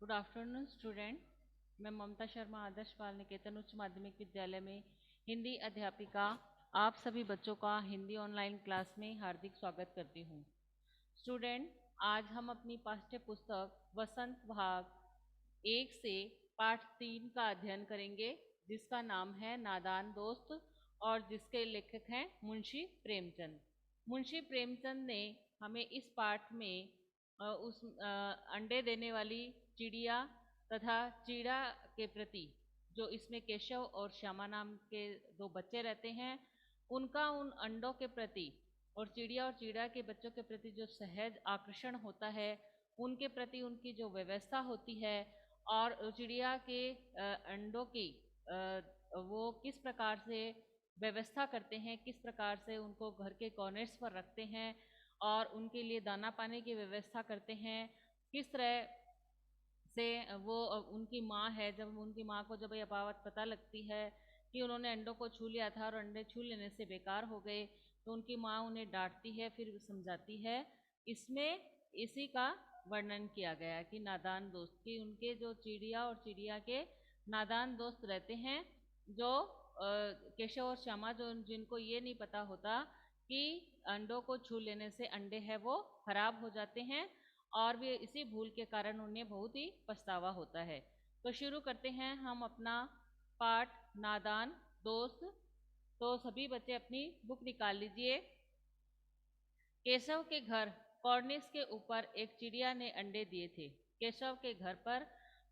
Good afternoon student. मैं ममता शर्मा आदर्श बाल निकेतन उच्च माध्यमिक विद्यालय में हिंदी अध्यापिका आप सभी बच्चों का हिंदी ऑनलाइन क्लास में हार्दिक स्वागत करती हूँ। स्टूडेंट, आज हम अपनी पाठ्य पुस्तक वसंत भाग 1 से पाठ 3 का अध्ययन करेंगे, जिसका नाम है नादान दोस्त और जिसके लेखक हैं मुंशी प्रेमचंद। मुंशी प्रेमचंद ने हमें इस पाठ में उस अंडे देने वाली चिड़िया तथा चीड़ा के प्रति, जो इसमें केशव और श्यामा नाम के दो बच्चे रहते हैं, उनका उन अंडों के प्रति और चीड़ा के बच्चों के प्रति जो सहज आकर्षण होता है, उनके प्रति उनकी जो व्यवस्था होती है और चिड़िया के अंडों की वो किस प्रकार से व्यवस्था करते हैं, किस प्रकार से उनको घर के कॉर्नर्स पर रखते हैं और उनके लिए दाना पानी की व्यवस्था करते हैं, किस तरह से वो उनकी माँ है, जब उनकी माँ को जब यह बात पता लगती है कि उन्होंने अंडों को छू लिया था और अंडे छू लेने से बेकार हो गए, तो उनकी माँ उन्हें डांटती है, फिर समझाती है। इसमें इसी का वर्णन किया गया है कि नादान दोस्त, कि उनके जो चिड़िया और चिड़िया के नादान दोस्त रहते हैं, जो केशव और श्यामा, जो जिनको ये नहीं पता होता कि अंडों को छू लेने से अंडे हैं वो खराब हो जाते हैं और वे इसी भूल के कारण उन्हें बहुत ही पछतावा होता है। तो शुरू करते हैं हम अपना पाठ नादान दोस्त। तो सभी बच्चे अपनी बुक निकाल लीजिए। केशव के घर कॉर्निस के ऊपर एक चिड़िया ने अंडे दिए थे। केशव के घर पर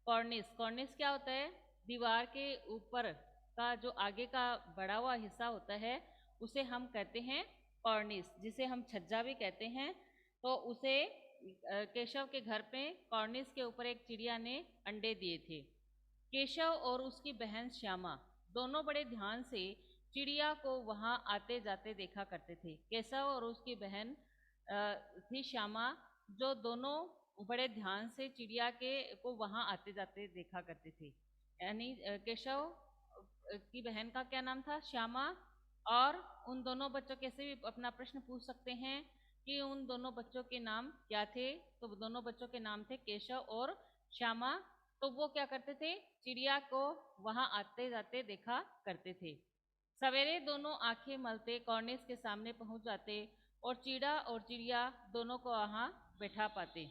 कॉर्निस क्या होता है? दीवार के ऊपर का जो आगे का बड़ा हुआ हिस्सा होता है, उसे हम कहते हैं कॉर्निस, जिसे हम छज्जा भी कहते हैं। तो उसे केशव के घर पे कॉर्निस के ऊपर एक चिड़िया ने अंडे दिए थे। केशव और उसकी बहन श्यामा दोनों बड़े ध्यान से चिड़िया को वहां आते जाते देखा करते थे। केशव और उसकी बहन थी श्यामा, जो दोनों बड़े ध्यान से चिड़िया के को वहां आते जाते देखा करते थे। यानी केशव की बहन का क्या नाम था? श्यामा। और उन दोनों बच्चों के से भी अपना प्रश्न पूछ सकते हैं कि उन दोनों बच्चों के नाम क्या थे। तो दोनों बच्चों के नाम थे केशव और श्यामा। तो वो क्या करते थे? चिड़िया को वहां आते जाते देखा करते थे। सवेरे दोनों आंखें मलते कॉर्निस के सामने पहुंच जाते और चीड़ा और चिड़िया दोनों को वहां बैठा पाते।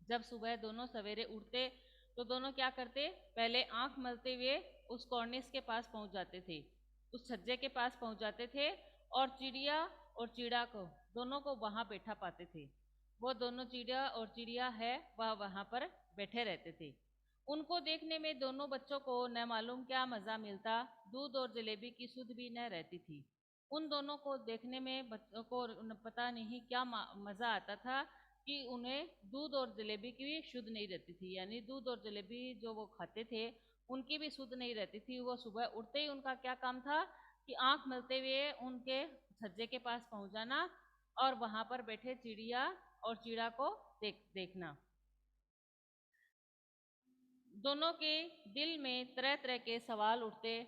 जब सुबह दोनों सवेरे उठते तो दोनों क्या करते? पहले आंख मलते हुए उस कॉर्निस के पास पहुंच जाते थे, उस छज्जे के पास पहुंच जाते थे और चिड़िया और चीड़ा को दोनों को वहां बैठा पाते थे। वो दोनों चिड़िया और चिड़िया है वह वहां पर बैठे रहते थे। उनको देखने में दोनों बच्चों को न मालूम क्या मजा मिलता, दूध और जलेबी की सुध भी न रहती थी। उन दोनों को देखने में बच्चों को पता नहीं क्या मजा आता था कि उन्हें दूध और जलेबी की भी शुद्ध नहीं रहती थी। यानी दूध और जलेबी जो वो खाते थे, उनकी भी शुद्ध नहीं रहती थी। वो सुबह उठते ही उनका क्या काम था कि आंख मलते हुए उनके छज्जे के पास पहुंच जाना और वहां पर बैठे चिड़िया और चीड़ा को देखना। दोनों के दिल में तरह तरह के सवाल उठते।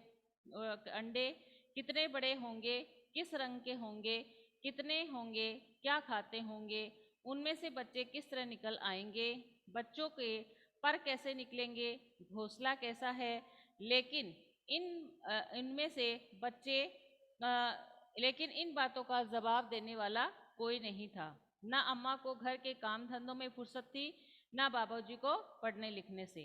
अंडे कितने बड़े होंगे, किस रंग के होंगे, कितने होंगे, क्या खाते होंगे, उनमें से बच्चे किस तरह निकल आएंगे, बच्चों के पर कैसे निकलेंगे, घोंसला कैसा है। लेकिन इनमें से बच्चे लेकिन इन बातों का जवाब देने वाला कोई नहीं था। ना अम्मा को घर के काम धंधों में फुर्सत थी, ना बाबूजी को पढ़ने लिखने से।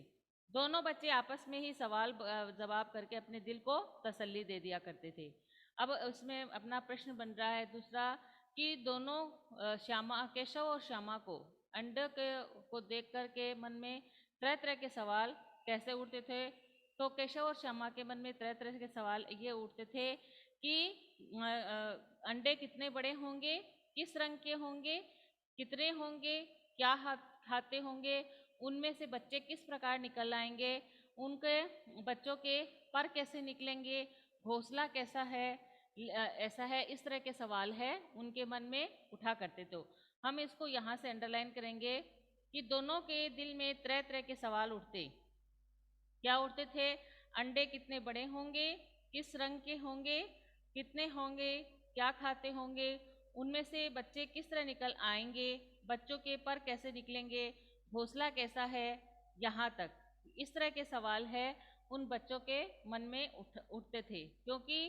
दोनों बच्चे आपस में ही सवाल जवाब करके अपने दिल को तसल्ली दे दिया करते थे। अब उसमें अपना प्रश्न बन रहा है दूसरा कि दोनों केशव और श्यामा को अंडे को देख कर के मन में तरह तरह के सवाल कैसे उठते थे। तो केशव और श्यामा के मन में तरह तरह के सवाल ये उठते थे कि अंडे कितने बड़े होंगे, किस रंग के होंगे, कितने होंगे, क्या खाते होंगे, उनमें से बच्चे किस प्रकार निकल आएंगे, उनके बच्चों के पर कैसे निकलेंगे, घोंसला कैसा है, ऐसा है। इस तरह के सवाल है उनके मन में उठा करते। तो हम इसको यहाँ से अंडरलाइन करेंगे कि दोनों के दिल में तरह तरह के सवाल उठते। क्या उठते थे? अंडे कितने बड़े होंगे, किस रंग के होंगे, कितने होंगे, क्या खाते होंगे, उनमें से बच्चे किस तरह निकल आएंगे, बच्चों के पर कैसे निकलेंगे, घोंसला कैसा है, यहाँ तक, इस तरह के सवाल है उन बच्चों के मन में उठते थे, क्योंकि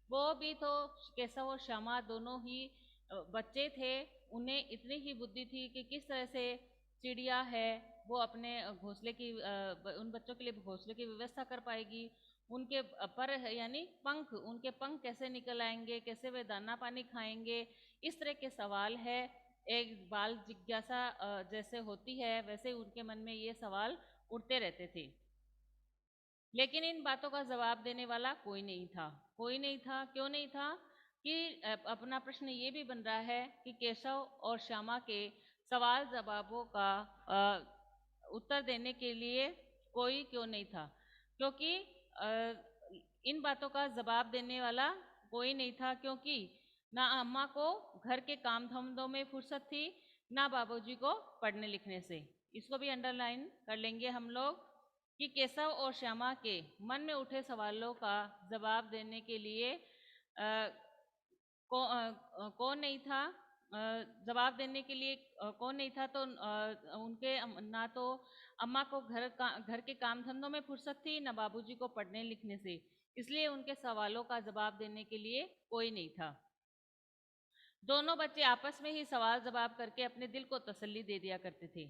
वो भी तो केशव और श्यामा दोनों ही बच्चे थे। उन्हें इतनी ही बुद्धि थी कि किस तरह से चिड़िया है वो अपने घोंसले की उन बच्चों के लिए घोंसले की व्यवस्था कर पाएगी, उनके पर यानी पंख, उनके पंख कैसे निकल आएंगे, कैसे वे दाना पानी खाएंगे, इस तरह के सवाल है। एक बाल जिज्ञासा जैसे होती है वैसे उनके मन में ये सवाल उठते रहते थे। लेकिन इन बातों का जवाब देने वाला कोई नहीं था। कोई नहीं था, क्यों नहीं था कि अपना प्रश्न ये भी बन रहा है कि केशव और श्यामा के सवाल जवाबों का उत्तर देने के लिए कोई क्यों नहीं था, क्योंकि इन बातों का जवाब देने वाला कोई नहीं था, क्योंकि ना अम्मा को घर के काम धंधों में फुर्सत थी, ना बाबूजी को पढ़ने लिखने से। इसको भी अंडरलाइन कर लेंगे हम लोग कि केशव और श्यामा के मन में उठे सवालों का जवाब देने के लिए कौन नहीं था, जवाब देने के लिए कौन नहीं था। तो उनके ना तो अम्मा को घर के काम धंधों में फुर्सत थी, ना बाबूजी को पढ़ने लिखने से, इसलिए उनके सवालों का जवाब देने के लिए कोई नहीं था। दोनों बच्चे आपस में ही सवाल जवाब करके अपने दिल को तसल्ली दे दिया करते थे।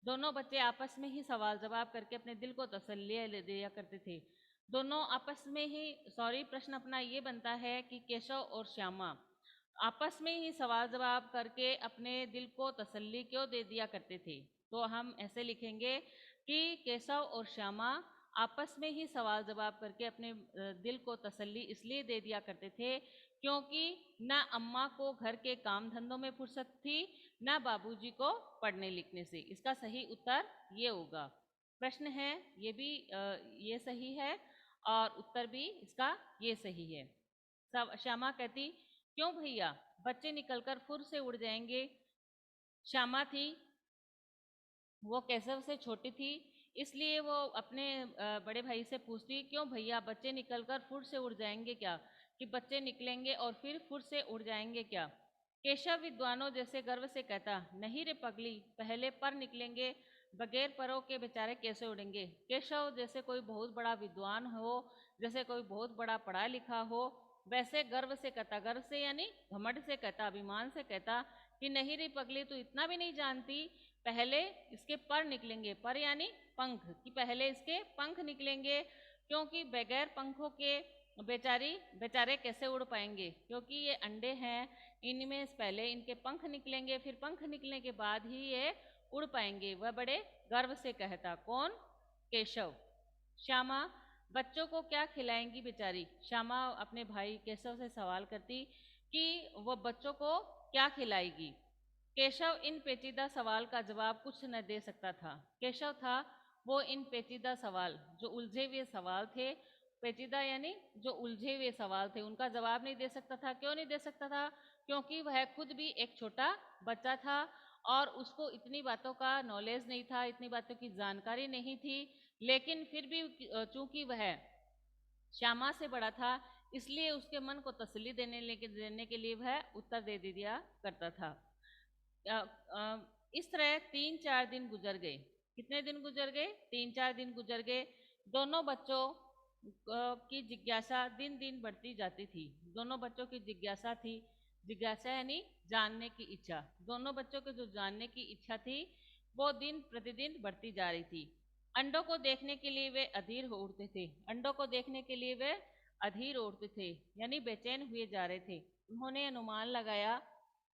दोनों बच्चे आपस में ही सवाल जवाब करके अपने दिल को तसल्ली दे दिया करते थे। दोनों आपस में ही प्रश्न अपना ये बनता है कि केशव और श्यामा आपस में ही सवाल जवाब करके अपने दिल को तसल्ली क्यों दे दिया करते थे। तो हम ऐसे लिखेंगे कि केशव और श्यामा आपस में ही सवाल जवाब करके अपने दिल को तसल्ली इसलिए दे दिया करते थे क्योंकि ना अम्मा को घर के काम धंधों में फुर्सत थी, ना बाबूजी को पढ़ने लिखने से। इसका सही उत्तर ये होगा। प्रश्न है ये भी ये सही है और उत्तर भी इसका ये सही है। श्यामा कहती, क्यों भैया, बच्चे निकलकर फुर से उड़ जाएंगे। श्यामा थी, वो केशव से छोटी थी, इसलिए वो अपने बड़े भाई से पूछती, क्यों भैया, बच्चे निकलकर फुर से उड़ जाएंगे क्या, कि बच्चे निकलेंगे और फिर फुर से उड़ जाएंगे क्या। केशव विद्वानों जैसे गर्व से कहता, नहीं रे पगली, पहले पर निकलेंगे, बगैर परों के बेचारे कैसे उड़ेंगे। केशव जैसे कोई बहुत बड़ा विद्वान हो, जैसे कोई बहुत बड़ा पढ़ा लिखा हो, वैसे गर्व से कहता, गर्व से यानी घमंड से कहता, अभिमान से कहता कि नहीं रे पगली, तू इतना भी नहीं जानती, पहले इसके पर निकलेंगे, पर यानी पंख, कि पहले इसके पंख निकलेंगे, क्योंकि बगैर पंखों के बेचारे कैसे उड़ पाएंगे, क्योंकि ये अंडे हैं, इनमें पहले इनके पंख निकलेंगे, फिर पंख निकलने के बाद ही ये उड़ पाएंगे। वह बड़े गर्व से कहता, कौन, केशव। श्यामा, बच्चों को क्या खिलाएंगी बेचारी। श्यामा अपने भाई केशव से सवाल करती कि वो बच्चों को क्या खिलाएगी। केशव इन पेचीदा सवाल का जवाब कुछ न दे सकता था। केशव था वो इन पेचीदा सवाल, जो उलझे हुए सवाल थे, पेचीदा यानी जो उलझे हुए सवाल थे, उनका जवाब नहीं दे सकता था। क्यों नहीं दे सकता था, क्योंकि वह खुद भी एक छोटा बच्चा था और उसको इतनी बातों का नॉलेज नहीं था, इतनी बातों की जानकारी नहीं थी। लेकिन फिर भी चूंकि वह श्यामा से बड़ा था, इसलिए उसके मन को तसल्ली देने के लिए वह उत्तर दे दिया करता था। इस तरह 3-4 दिन गुजर गए। कितने दिन गुजर गए, 3-4 दिन गुजर गए। दोनों बच्चों की जिज्ञासा दिन दिन बढ़ती जाती थी। दोनों बच्चों की जिज्ञासा थी, जिज्ञासा यानी जानने की इच्छा। दोनों बच्चों के जो जानने की इच्छा थी वो दिन प्रतिदिन बढ़ती जा रही थी। अंडों को देखने के लिए वे अधीर हो उठते थे। अंडों को देखने के लिए वे अधीर उठते थे, यानी बेचैन हुए जा रहे थे। उन्होंने अनुमान लगाया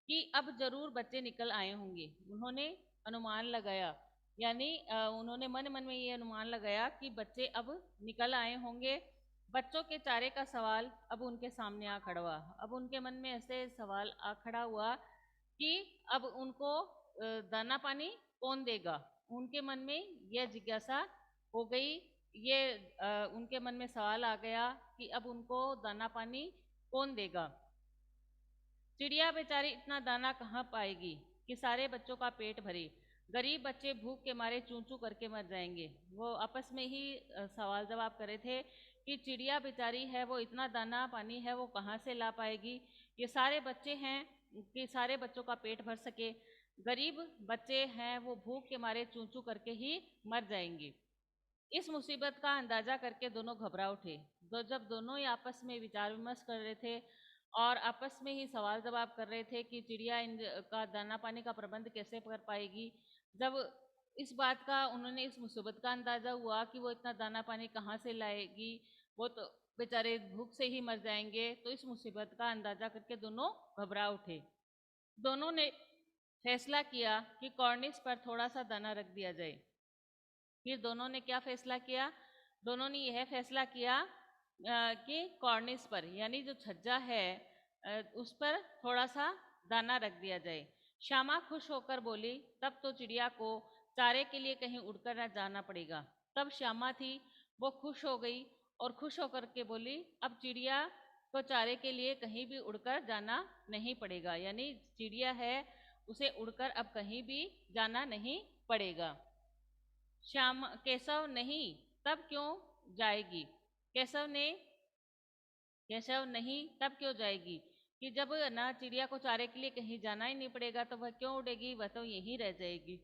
कि अब जरूर बच्चे निकल आए होंगे। उन्होंने अनुमान लगाया, यानी उन्होंने मन मन में ये अनुमान लगाया कि बच्चे अब निकल आए होंगे। बच्चों के चारे का सवाल अब उनके सामने आ खड़ा हुआ। अब उनके मन में ऐसे सवाल आ खड़ा हुआ कि अब उनको दाना पानी कौन देगा। उनके मन में यह जिज्ञासा हो गई, ये उनके मन में सवाल आ गया कि अब उनको दाना पानी कौन देगा। चिड़िया बेचारी इतना दाना कहाँ पाएगी कि सारे बच्चों का पेट भरे। गरीब बच्चे भूख के मारे चूं चूं करके मर जाएंगे। वो आपस में ही सवाल जवाब कर रहे थे कि चिड़िया बेचारी है, वो इतना दाना पानी है वो कहाँ से ला पाएगी। ये सारे बच्चे हैं कि सारे बच्चों का पेट भर सके। गरीब बच्चे हैं वो भूख के मारे चूं चूं करके ही मर जाएंगे। इस मुसीबत का अंदाजा करके दोनों घबरा उठे। जब दोनों ही आपस में विचार विमर्श कर रहे थे और आपस में ही सवाल जवाब कर रहे थे कि चिड़िया का दाना पानी का प्रबंध कैसे कर पाएगी, जब इस बात का उन्होंने इस मुसीबत का अंदाजा हुआ कि वो इतना दाना पानी कहाँ से लाएगी, वो तो बेचारे भूख से ही मर जाएंगे, तो इस मुसीबत का अंदाजा करके दोनों घबरा उठे। दोनों ने फैसला किया कि कॉर्निस पर थोड़ा सा दाना रख दिया जाए। फिर दोनों ने क्या फैसला किया? दोनों ने यह फैसला किया कि कॉर्निस पर यानी जो छज्जा है उस पर थोड़ा सा दाना रख दिया जाए। श्यामा खुश होकर बोली, तब तो चिड़िया को चारे के लिए कहीं उड़कर न जाना पड़ेगा। तब श्यामा थी वो खुश हो गई और खुश होकर के बोली, अब चिड़िया को चारे के लिए कहीं भी उड़कर जाना नहीं पड़ेगा, यानी चिड़िया है उसे उड़कर अब कहीं भी जाना नहीं पड़ेगा। श्याम केशव, नहीं, तब क्यों जाएगी? केशव नहीं, तब क्यों जाएगी कि जब ना चिड़िया को चारे के लिए कहीं जाना ही नहीं पड़ेगा तो वह क्यों उड़ेगी, वह तो यहीं रह जाएगी।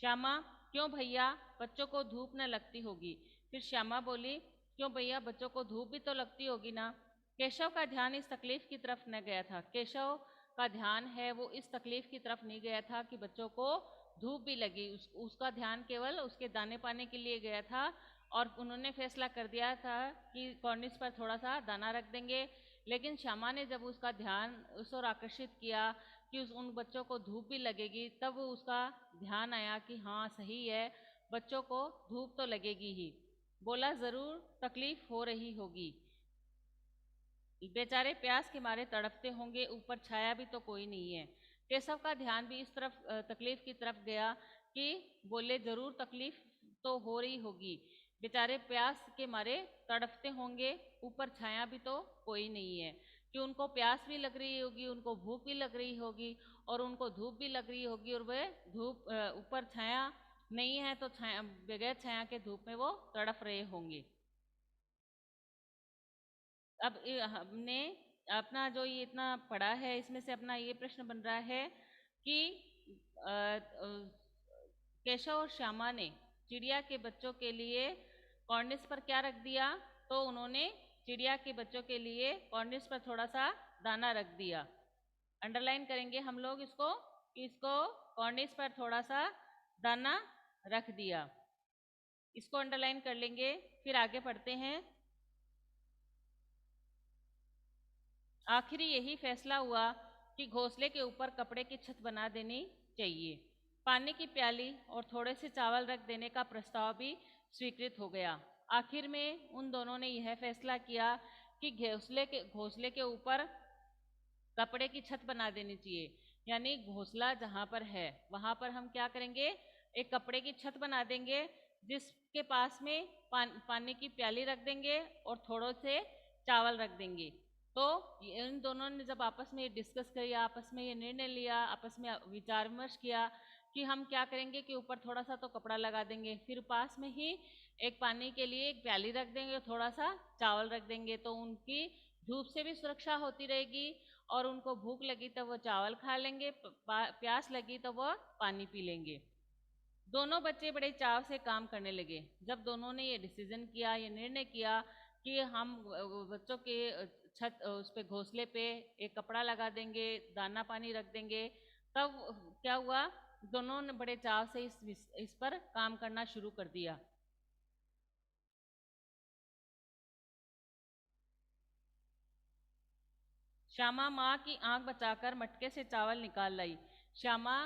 श्यामा, क्यों भैया, बच्चों को धूप न लगती होगी? फिर श्यामा बोली, क्यों भैया, बच्चों को धूप भी तो लगती होगी ना। केशव का ध्यान इस तकलीफ की तरफ न गया था। केशव का ध्यान है वो इस तकलीफ की तरफ नहीं गया था कि बच्चों को धूप भी लगी। उसका ध्यान केवल उसके दाने पाने के लिए गया था और उन्होंने फैसला कर दिया था कि कॉर्निस पर थोड़ा सा दाना रख देंगे। लेकिन श्यामा ने जब उसका ध्यान उस ओर आकर्षित किया कि उन बच्चों को धूप भी लगेगी, तब उसका ध्यान आया कि हाँ सही है, बच्चों को धूप तो लगेगी ही। बोला, जरूर तकलीफ हो रही होगी, बेचारे प्यास के मारे तड़पते होंगे, ऊपर छाया भी तो कोई नहीं है। केशव का ध्यान भी इस तरफ तकलीफ की तरफ गया कि बोले, जरूर तकलीफ तो हो रही होगी, बेचारे प्यास के मारे तड़पते होंगे, ऊपर छाया भी तो कोई नहीं है। कि उनको प्यास भी लग रही होगी, उनको भूख भी लग रही होगी और उनको धूप भी लग रही होगी, और वह धूप ऊपर छाया नहीं है तो छाया, बगैर छाया के धूप में वो तड़प रहे होंगे। अब हमने अपना जो ये इतना पढ़ा है इसमें से अपना ये प्रश्न बन रहा है कि केशव और श्यामा ने चिड़िया के बच्चों के लिए कॉर्निस पर क्या रख दिया? तो उन्होंने चिड़िया के बच्चों के लिए कॉर्निस पर थोड़ा सा दाना रख दिया। अंडरलाइन करेंगे हम लोग इसको कॉर्निस पर थोड़ा सा दाना रख दिया, इसको अंडरलाइन कर लेंगे। फिर आगे पढ़ते हैं। आखिरी यही फैसला हुआ कि घोंसले के ऊपर कपड़े की छत बना देनी चाहिए। पानी की प्याली और थोड़े से चावल रख देने का प्रस्ताव भी स्वीकृत हो गया। आखिर में उन दोनों ने यह फैसला किया कि घोंसले के ऊपर कपड़े की छत बना देनी चाहिए, यानी घोंसला जहाँ पर है वहाँ पर हम क्या करेंगे, एक कपड़े की छत बना देंगे, जिसके पास में पानी की प्याली रख देंगे और थोड़े से चावल रख देंगे। तो इन दोनों ने जब आपस में डिस्कस किया, आपस में ये निर्णय लिया, आपस में विचार विमर्श किया कि हम क्या करेंगे कि ऊपर थोड़ा सा तो कपड़ा लगा देंगे, फिर पास में ही एक पानी के लिए एक प्याली रख देंगे और थोड़ा सा चावल रख देंगे, तो उनकी धूप से भी सुरक्षा होती रहेगी और उनको भूख लगी तो वो चावल खा लेंगे, प्यास लगी तो वो पानी पी लेंगे। दोनों बच्चे बड़े चाव से काम करने लगे। जब दोनों ने ये डिसीजन किया, ये निर्णय किया कि हम बच्चों के छत उस पे घोंसले पे एक कपड़ा लगा देंगे, दाना पानी रख देंगे, तब क्या हुआ, दोनों ने बड़े चाव से इस पर काम करना शुरू कर दिया। श्यामा माँ की आंख बचाकर मटके से चावल निकाल लाई। श्यामा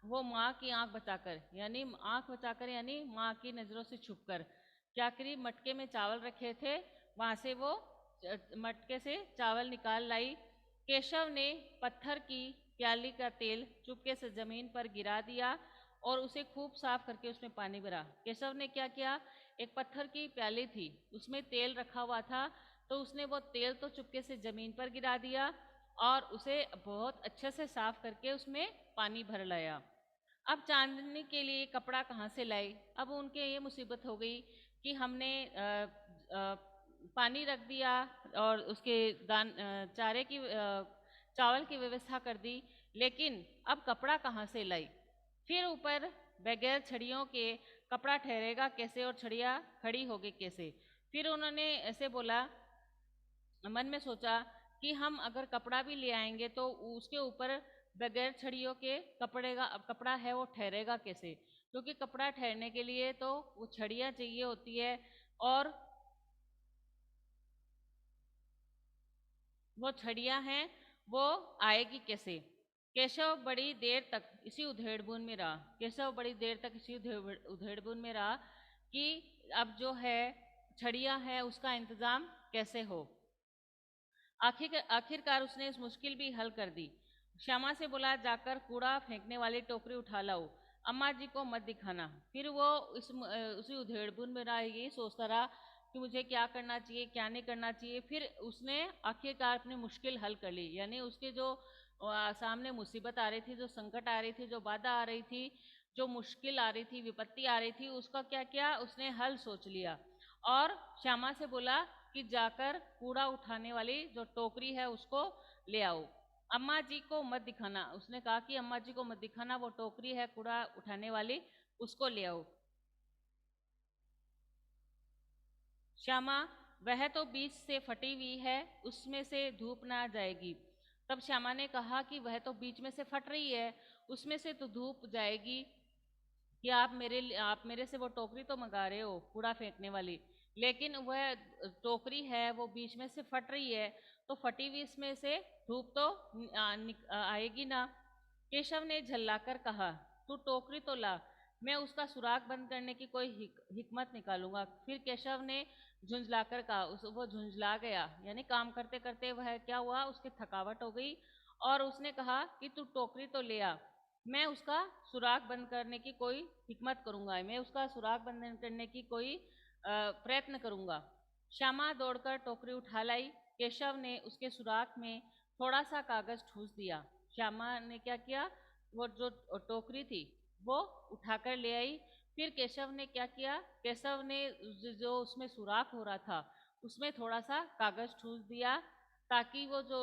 वो माँ की आंख बचाकर यानी माँ की नजरों से छुपकर क्या करी, मटके में चावल रखे थे वहां से वो मटके से चावल निकाल लाई। केशव ने पत्थर की प्याली का तेल चुपके से जमीन पर गिरा दिया और उसे खूब साफ करके उसमें पानी भरा। केशव ने क्या किया, एक पत्थर की प्याली थी उसमें तेल रखा हुआ था, तो उसने वो तेल तो चुपके से जमीन पर गिरा दिया और उसे बहुत अच्छे से साफ करके उसमें पानी भर लाया। अब चांदनी के लिए कपड़ा कहाँ से लाए? अब उनके ये मुसीबत हो गई कि हमने पानी रख दिया और उसके चारे की चावल की व्यवस्था कर दी, लेकिन अब कपड़ा कहाँ से लाई? फिर ऊपर बगैर छड़ियों के कपड़ा ठहरेगा कैसे और छड़ियाँ खड़ी होगी कैसे? फिर उन्होंने ऐसे बोला, मन में सोचा कि हम अगर कपड़ा भी ले आएंगे तो उसके ऊपर बगैर छड़ियों के कपड़ा है वो ठहरेगा कैसे? क्योंकि कपड़ा ठहरने के लिए तो वो छड़ियाँ चाहिए होती है, और वो छड़ियाँ हैं वो आएगी कैसे? केशव बड़ी देर तक इसी उधेड़बुन में रहा। केशव बड़ी देर तक इसी उधेड़बुन में रहा कि अब जो है छड़ियाँ हैं उसका इंतजाम कैसे हो। आखिरकार उसने इस मुश्किल भी हल कर दी। श्यामा से बोला, जाकर कूड़ा फेंकने वाली टोकरी उठा लाओ, अम्मा जी को मत दिखाना। फिर वो उसी उधेड़बुन में रहा, यही सोचता रहा कि मुझे क्या करना चाहिए क्या नहीं करना चाहिए। फिर उसने आखिरकार अपनी मुश्किल हल कर ली, यानी उसके जो सामने मुसीबत आ रही थी, जो संकट आ रही थी, जो बाधा आ रही थी, जो मुश्किल आ रही थी, विपत्ति आ रही थी, उसका क्या किया उसने हल सोच लिया। और श्यामा से बोला कि जाकर कूड़ा उठाने वाली जो टोकरी है उसको ले आओ, अम्मा जी को मत दिखाना। उसने कहा कि अम्मा जी को मत दिखाना, वो टोकरी है कूड़ा उठाने वाली, उसको ले आओ। श्यामा, वह तो बीच से फटी हुई है, उसमें से धूप ना जाएगी। तब श्यामा ने कहा कि वह तो बीच में से फट रही है, उसमें से तो धूप जाएगी। कि आप मेरे से वो टोकरी तो मंगा रहे हो कूड़ा फेंकने वाली, लेकिन वह टोकरी है वो बीच में से फट रही है, तो फटी हुई इसमें से धूप तो आएगी ना। केशव ने झल्लाकर कहा, तू टोकरी तो ला, मैं उसका सुराग बंद करने की कोई हिकमत निकालूंगा। फिर केशव ने झुंझलाकर कहा, वो झुंझला गया, यानी काम करते करते वह क्या हुआ उसकी थकावट हो गई, और उसने कहा कि तू टोकरी तो ले आ, मैं उसका सुराग बंद करने की कोई हिकमत करूंगा, मैं उसका सुराग बंद करने की कोई प्रयत्न करूंगा। श्यामा दौड़कर टोकरी उठा लाई। केशव ने उसके सुराग में थोड़ा सा कागज ठूस दिया। श्यामा ने क्या किया, वो जो टोकरी थी वो उठाकर ले आई। फिर केशव ने क्या किया, केशव ने जो उसमें सुराख हो रहा था उसमें थोड़ा सा कागज ठूस दिया, ताकि वो जो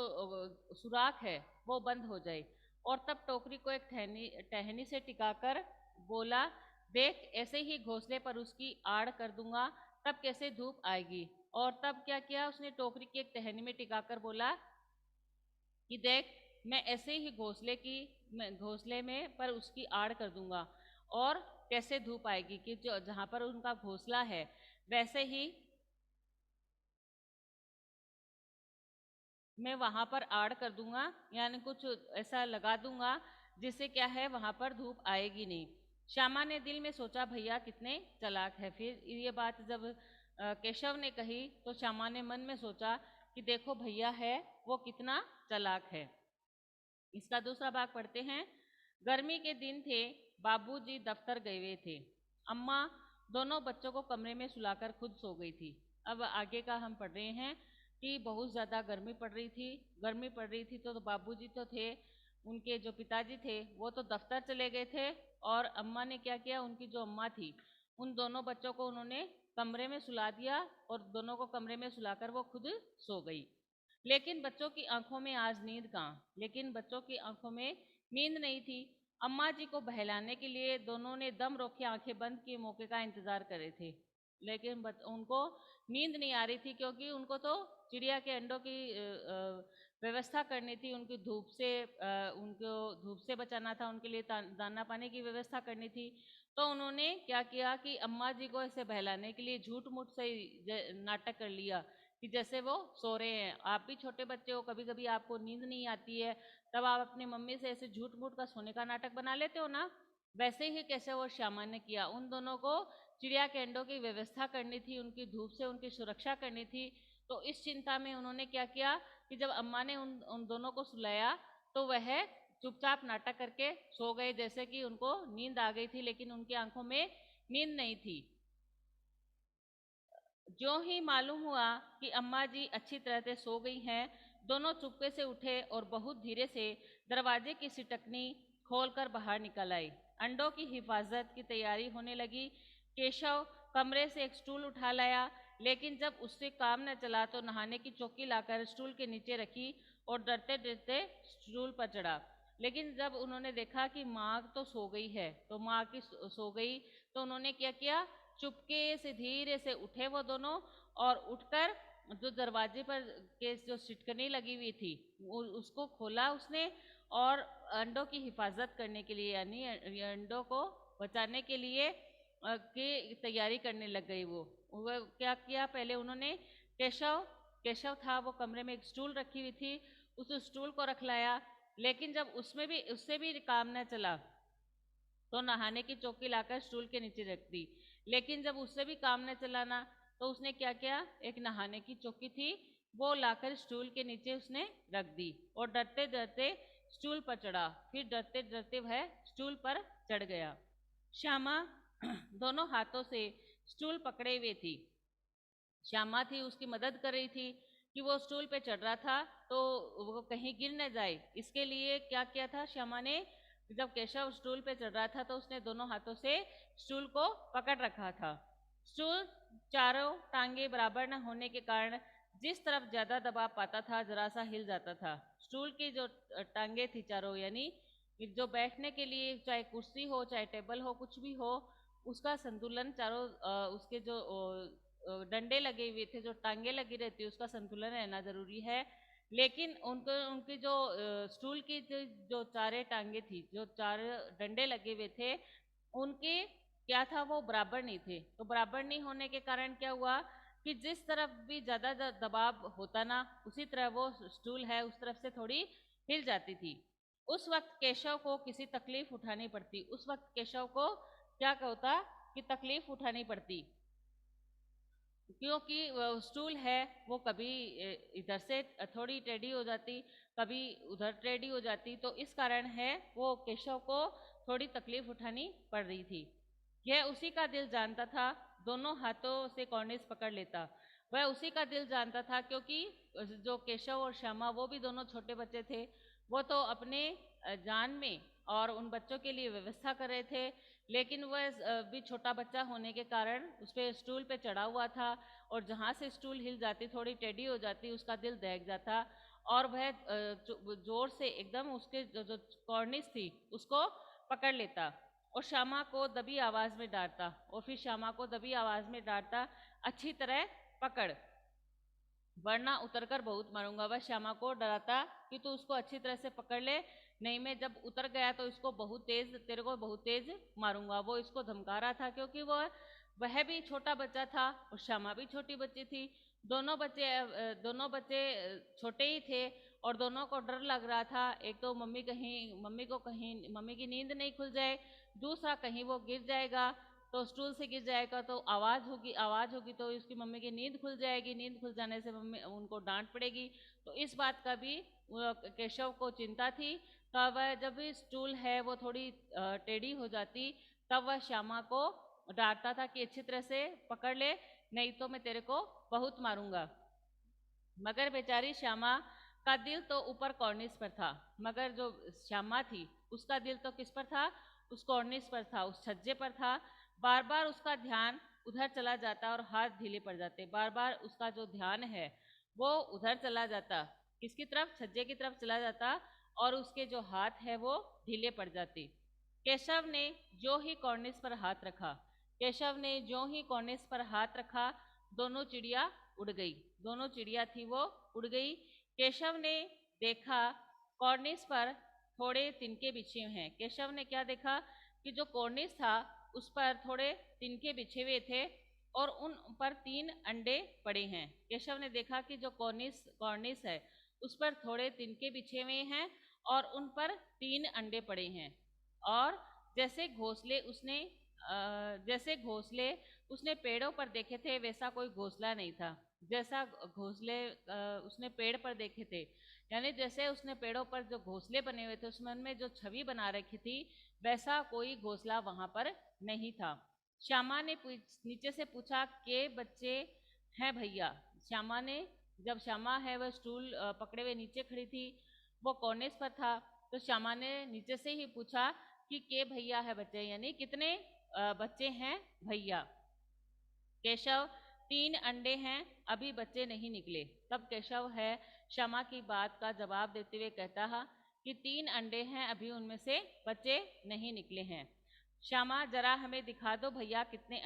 सुराख है वो बंद हो जाए। और तब टोकरी को एक टहनी से टिकाकर बोला, देख ऐसे ही घोंसले पर उसकी आड़ कर दूंगा, तब कैसे धूप आएगी। और तब क्या किया उसने, टोकरी की एक टहनी में टिकाकर बोला कि देख मैं ऐसे ही घोंसले में पर उसकी आड़ कर दूंगा, और कैसे धूप आएगी, कि जो जहां पर उनका घोंसला है वैसे ही मैं वहां पर आड़ कर दूंगा, यानी कुछ ऐसा लगा दूंगा जिससे क्या है वहां पर धूप आएगी नहीं। श्यामा ने दिल में सोचा, भैया कितने चालाक है। फिर ये बात जब केशव ने कही तो श्यामा ने मन में सोचा कि देखो भैया है वो कितना चालाक है। इसका दूसरा भाग पढ़ते हैं। गर्मी के दिन थे, बाबूजी दफ्तर गए हुए थे, अम्मा दोनों बच्चों को कमरे में सुलाकर खुद सो गई थी। अब आगे का हम पढ़ रहे हैं कि बहुत ज़्यादा गर्मी पड़ रही थी। गर्मी पड़ रही थी तो बाबूजी तो थे, उनके जो पिताजी थे वो तो दफ्तर चले गए थे, और अम्मा ने क्या किया, उनकी जो अम्मा थी उन दोनों बच्चों को उन्होंने कमरे में सुला दिया, और दोनों को कमरे में सुलाकर वो खुद सो गई। लेकिन बच्चों की आंखों में आज नींद कहाँ, लेकिन बच्चों की आंखों में नींद नहीं थी। अम्मा जी को बहलाने के लिए दोनों ने दम रोके आंखें बंद किए मौके का इंतजार कर रहे थे, लेकिन उनको नींद नहीं आ रही थी, क्योंकि उनको तो चिड़िया के अंडों की व्यवस्था करनी थी, उनकी धूप से उनको धूप से बचाना था, उनके लिए दाना पानी की व्यवस्था करनी थी। तो उन्होंने क्या किया कि अम्मा जी को ऐसे बहलाने के लिए झूठ मूठ से नाटक कर लिया कि जैसे वो सो रहे हैं। आप भी छोटे बच्चे हो, कभी कभी आपको नींद नहीं आती है, तब आप अपनी मम्मी से ऐसे झूठ मूठ का सोने का नाटक बना लेते हो ना, वैसे ही कैसे वो श्यामा ने किया। उन दोनों को चिड़िया के अंडों की व्यवस्था करनी थी, उनकी धूप से उनकी सुरक्षा करनी थी। तो इस चिंता में उन्होंने क्या किया कि जब अम्मा ने उन दोनों को सुलाया तो वह चुपचाप नाटक करके सो गए, जैसे कि उनको नींद आ गई थी, लेकिन उनकी आंखों में नींद नहीं थी। जो ही मालूम हुआ कि अम्मा जी अच्छी तरह से सो गई हैं, दोनों चुपके से उठे और बहुत धीरे से दरवाजे की सिटकनी खोलकर बाहर निकल आए। अंडों की हिफाजत की तैयारी होने लगी। केशव कमरे से एक स्टूल उठा लाया, लेकिन जब उससे काम न चला तो नहाने की चौकी लाकर स्टूल के नीचे रखी और डरते डरते स्टूल पर चढ़ा। लेकिन जब उन्होंने देखा कि माँ तो सो गई है, तो माँ की सो गई, तो उन्होंने क्या किया, चुपके से धीरे से उठे वो दोनों, और उठकर जो दरवाजे पर के जो सिटकनी लगी हुई थी उसको खोला उसने, और अंडों की हिफाजत करने के लिए, यानी अंडों को बचाने के लिए की तैयारी करने लग गई। वो क्या किया, पहले उन्होंने केशव केशव था, वो कमरे में एक स्टूल रखी हुई थी, उस स्टूल को रख लाया। लेकिन जब उससे भी काम न चला तो नहाने की चौकी लाकर स्टूल के नीचे रख दी। लेकिन जब उससे भी काम न चला ना, तो उसने क्या किया, एक नहाने की चौकी थी वो लाकर स्टूल के नीचे उसने रख दी, और डरते डरते स्टूल पर चढ़ा। फिर डरते डरते वह स्टूल पर चढ़ गया। श्यामा दोनों हाथों से स्टूल पकड़े हुए थी। श्यामा थी उसकी मदद कर रही थी कि वो स्टूल पे चढ़ रहा था तो वो कहीं गिर न जाए। इसके लिए क्या किया था श्यामा ने, जब केशव स्टूल पे चढ़ रहा था तो उसने दोनों हाथों से स्टूल को पकड़ रखा था। स्टूल चारों टांगे बराबर न होने के कारण जिस तरफ ज्यादा दबाव पाता था जरा सा हिल जाता था। स्टूल की जो टांगे थी चारों, यानी जो बैठने के लिए चाहे कुर्सी हो चाहे टेबल हो कुछ भी हो, उसका संतुलन चारों उसके जो डंडे लगे हुए थे, जो टांगे लगी रहती है, उसका संतुलन रहना जरूरी है। लेकिन उनको उनकी जो स्टूल की जो चारे टांगे थी, जो चार डंडे लगे हुए थे, उनके क्या था, वो बराबर नहीं थे। तो बराबर नहीं होने के कारण क्या हुआ कि जिस तरफ भी ज्यादा दबाव होता ना, उसी तरह वो स्टूल है उस तरफ से थोड़ी हिल जाती थी। उस वक्त केशव को किसी तकलीफ उठानी पड़ती, उस वक्त केशव को क्या होता कि तकलीफ उठानी पड़ती, क्योंकि स्टूल है वो कभी इधर से थोड़ी टेढ़ी हो जाती, कभी उधर टेढ़ी हो जाती, तो इस कारण है वो केशव को थोड़ी तकलीफ उठानी पड़ रही थी। यह उसी का दिल जानता था, दोनों हाथों से कॉर्निस पकड़ लेता। वह उसी का दिल जानता था, क्योंकि जो केशव और श्यामा वो भी दोनों छोटे बच्चे थे, वो तो अपने जान में और उन बच्चों के लिए व्यवस्था कर रहे थे। लेकिन वह भी छोटा बच्चा होने के कारण उस पर स्टूल पे चढ़ा हुआ था, और जहाँ से स्टूल हिल जाती, थोड़ी टेढ़ी हो जाती, उसका दिल दहक जाता, और वह जोर से एकदम उसके जो कॉर्निस थी उसको पकड़ लेता, और श्यामा को दबी आवाज में डांटता, और फिर श्यामा को दबी आवाज में डांटता, अच्छी तरह पकड़ वरना उतरकर बहुत मारूंगा। वह श्यामा को डराता कि तू उसको अच्छी तरह से पकड़ ले, नहीं मैं जब उतर गया तो इसको बहुत तेज, तेरे को बहुत तेज मारूंगा। वो इसको धमका रहा था, क्योंकि वह भी छोटा बच्चा था और श्यामा भी छोटी बच्ची थी। दोनों बच्चे छोटे ही थे, और दोनों को डर लग रहा था। एक तो मम्मी की नींद नहीं खुल जाए, दूसरा कहीं वो गिर जाएगा, तो स्टूल से गिर जाएगा तो आवाज होगी तो उसकी मम्मी की नींद खुल जाएगी, नींद खुल जाने से मम्मी उनको डांट पड़ेगी। तो इस बात का भी केशव को चिंता थी। तब वह जब भी स्टूल है वो थोड़ी टेढ़ी हो जाती, तब वह श्यामा को डांटता था कि अच्छी तरह से पकड़ ले, नहीं तो मैं तेरे को बहुत मारूंगा। मगर बेचारी श्यामा का दिल तो ऊपर कॉर्निस पर था, मगर जो श्यामा थी उसका दिल तो किस पर था, उस कॉर्निस पर था, उस छज्जे पर था। बार बार उसका ध्यान उधर चला जाता और हाथ ढीले पड़ जाते, बार बार उसका जो ध्यान है वो उधर चला जाता, किसकी तरफ, छज्जे की तरफ चला जाता, और उसके जो हाथ है वो ढीले पड़ जाते। केशव ने जो ही कॉर्निस पर हाथ रखा, केशव ने जो ही कॉर्निस पर हाथ रखा, दोनों चिड़िया उड़ गई, दोनों चिड़िया थी वो उड़ गई। केशव ने देखा कॉर्निस पर थोड़े तिनके बिछे हुए हैं। केशव ने क्या देखा कि जो कॉर्निस था उस पर थोड़े तिनके बिछे हुए थे, और उन पर 3 अंडे पड़े हैं। केशव ने देखा कि जो कॉर्निस है उस पर थोड़े तिनके बिछे हुए हैं, और उन पर 3 अंडे पड़े हैं। और जैसे घोंसले उसने पेड़ों पर देखे थे, वैसा कोई घोंसला नहीं था। जैसा घोंसले उसने पेड़ पर देखे थे, यानी जैसे उसने पेड़ों पर जो घोंसले बने हुए थे उसमें में जो छवि बना रखी थी, वैसा कोई घोंसला वहां पर नहीं था। श्यामा ने नीचे से पूछा के बच्चे हैं भैया। श्यामा ने, जब श्यामा है वह स्टूल पकड़े हुए नीचे खड़ी थी, वो कॉर्निस पर था, तो श्यामा ने नीचे से ही पूछा कि के भैया है बच्चे, यानी कितने बच्चे हैं भैया। केशव 3 अंडे हैं, अभी बच्चे नहीं निकले। तब केशव है श्यामा की बात का जवाब देते हुए कहता है कि 3 अंडे हैं, अभी उनमें से बच्चे नहीं निकले हैं। श्यामा जरा हमें दिखा दो भैया कितने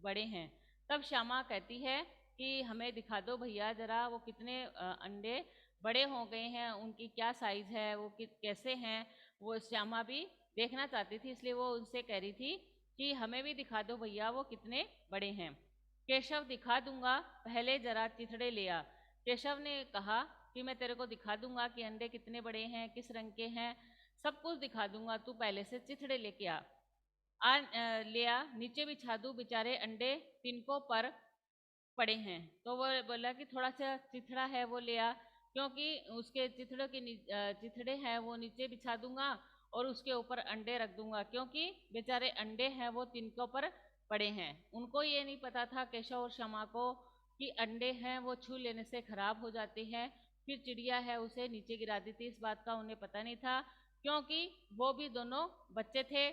बड़े हैं। तब श्यामा कहती है कि हमें दिखा दो भैया जरा वो कितने अंडे बड़े हो गए हैं, उनकी क्या साइज है, वो कैसे हैं, वो श्यामा भी देखना चाहती थी, इसलिए वो उनसे कह रही थी कि हमें भी दिखा दो भैया वो कितने बड़े हैं। केशव दिखा दूंगा, पहले जरा चिथड़े ले आ। केशव ने कहा कि मैं तेरे को दिखा दूंगा कि अंडे कितने बड़े हैं, किस रंग के हैं, सब कुछ दिखा दूंगा, तू पहले से चिथड़े लेके आ। लिया, नीचे बिछा दूं, बेचारे अंडे तिनकों पर पड़े हैं। तो वो बोला कि थोड़ा सा चिथड़ा है वो ले आ, क्योंकि उसके चिथड़ों के चिथड़े हैं वो नीचे बिछा दूंगा और उसके ऊपर अंडे रख दूंगा, क्योंकि बेचारे अंडे हैं वो तिनकों पर पड़े हैं। उनको ये नहीं पता था केशव और श्यामा को कि अंडे हैं वो छू लेने से खराब हो जाते हैं, फिर चिड़िया है उसे नीचे गिरा देती, इस बात का उन्हें पता नहीं था, क्योंकि वो भी दोनों बच्चे थे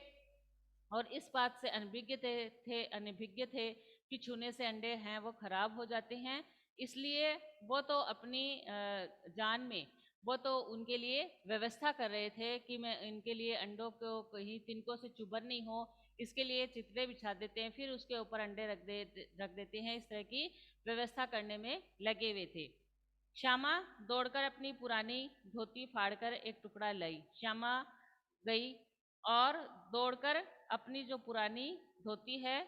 और इस बात से अनभिज्ञ थे कि छूने से अंडे हैं वो खराब हो जाते हैं। इसलिए वो तो अपनी जान में वो तो उनके लिए व्यवस्था कर रहे थे कि मैं इनके लिए अंडों को कहीं तिनकों से चुभन नहीं हो, इसके लिए चिथड़े बिछा देते हैं, फिर उसके ऊपर अंडे रख देते हैं। इस तरह की व्यवस्था करने में लगे हुए थे। श्यामा दौड़कर अपनी पुरानी धोती फाड़कर एक टुकड़ा लाई। श्यामा गई और दौड़कर अपनी जो पुरानी धोती है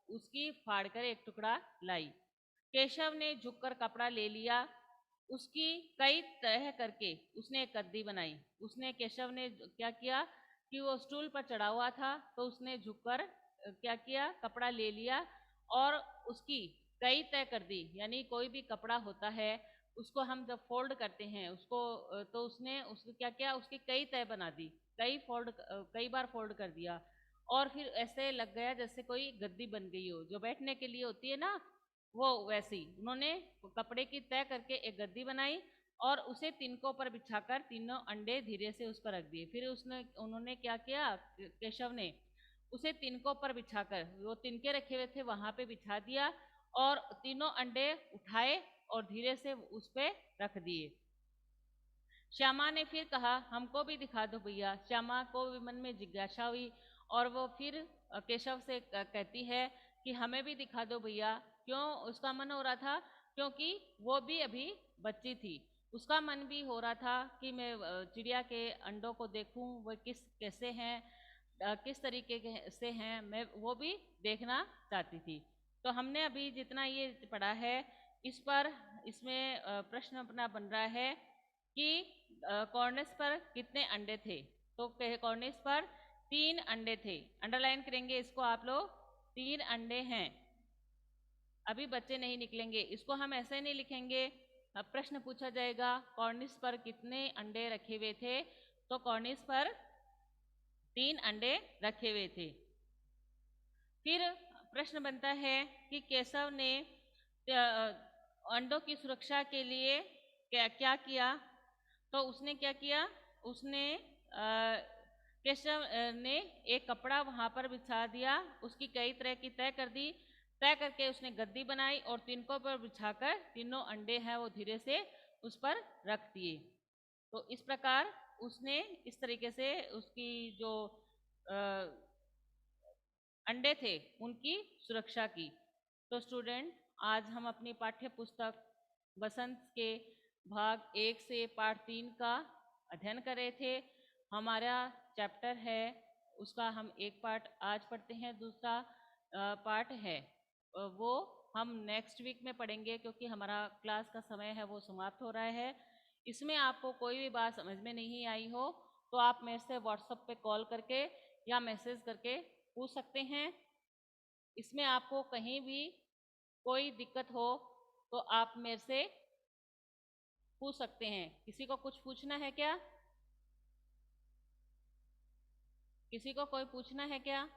उसकी फाड़कर एक टुकड़ा लाई। केशव ने झुककर कपड़ा ले लिया, उसकी कई तह करके उसने एक गद्दी बनाई। उसने केशव ने क्या किया कि वो स्टूल पर चढ़ा हुआ था, तो उसने झुककर क्या किया, कपड़ा ले लिया और उसकी कई तय कर दी। यानी कोई भी कपड़ा होता है उसको हम जब फोल्ड करते हैं उसको तो उसने उसको क्या किया, उसकी कई तय बना दी, कई बार फोल्ड कर दिया और फिर ऐसे लग गया जैसे कोई गद्दी बन गई हो, जो बैठने के लिए होती है ना, वो वैसी उन्होंने कपड़े की तय करके एक गद्दी बनाई और उसे तिनकों पर बिछाकर तीनों अंडे धीरे से उस पर रख दिए। फिर उन्होंने क्या किया, केशव ने उसे तिनकों पर बिछाकर, वो तिनके रखे हुए थे वहां पे बिछा दिया और तीनों अंडे उठाए और धीरे से उस पे रख दिए। श्यामा ने फिर कहा हमको भी दिखा दो भैया। श्यामा को भी मन में जिज्ञासा हुई और वो फिर केशव से कहती है कि हमें भी दिखा दो भैया। क्यों उसका मन हो रहा था, क्योंकि वो भी अभी बच्ची थी, उसका मन भी हो रहा था कि मैं चिड़िया के अंडों को देखूं, वो कैसे हैं, किस तरीके से हैं, मैं वो भी देखना चाहती थी। तो हमने अभी जितना ये पढ़ा है इसमें प्रश्न अपना बन रहा है कि कॉर्निस पर कितने अंडे थे। तो कॉर्निस पर 3 अंडे थे, अंडरलाइन करेंगे इसको आप लोग, 3 अंडे हैं, अभी बच्चे नहीं निकलेंगे। इसको हम ऐसे नहीं लिखेंगे, अब प्रश्न पूछा जाएगा कॉर्निस पर कितने अंडे रखे हुए थे, तो कॉर्निस पर 3 अंडे रखे हुए थे। फिर प्रश्न बनता है कि केशव ने अंडों की सुरक्षा के लिए क्या क्या किया। तो उसने क्या किया, उसने केशव ने एक कपड़ा वहां पर बिछा दिया, उसकी कई तरह की तय कर दी, तय करके उसने गद्दी बनाई और तिनकों पर बिछाकर तीनों अंडे हैं वो धीरे से उस पर रख दिए। तो इस प्रकार उसने इस तरीके से उसकी जो अंडे थे उनकी सुरक्षा की। तो स्टूडेंट, आज हम अपनी पाठ्य पुस्तक बसंत के भाग 1 से पाठ 3 का अध्ययन कर रहे थे। हमारा चैप्टर है उसका हम एक पार्ट आज पढ़ते हैं, दूसरा पार्ट है वो हम नेक्स्ट वीक में पढ़ेंगे, क्योंकि हमारा क्लास का समय है वो समाप्त हो रहा है। इसमें आपको कोई भी बात समझ में नहीं आई हो तो आप मेरे से व्हाट्सएप पे कॉल करके या मैसेज करके पूछ सकते हैं। इसमें आपको कहीं भी कोई दिक्कत हो तो आप मेरे से पूछ सकते हैं। किसी को कुछ पूछना है क्या? किसी को कोई पूछना है क्या?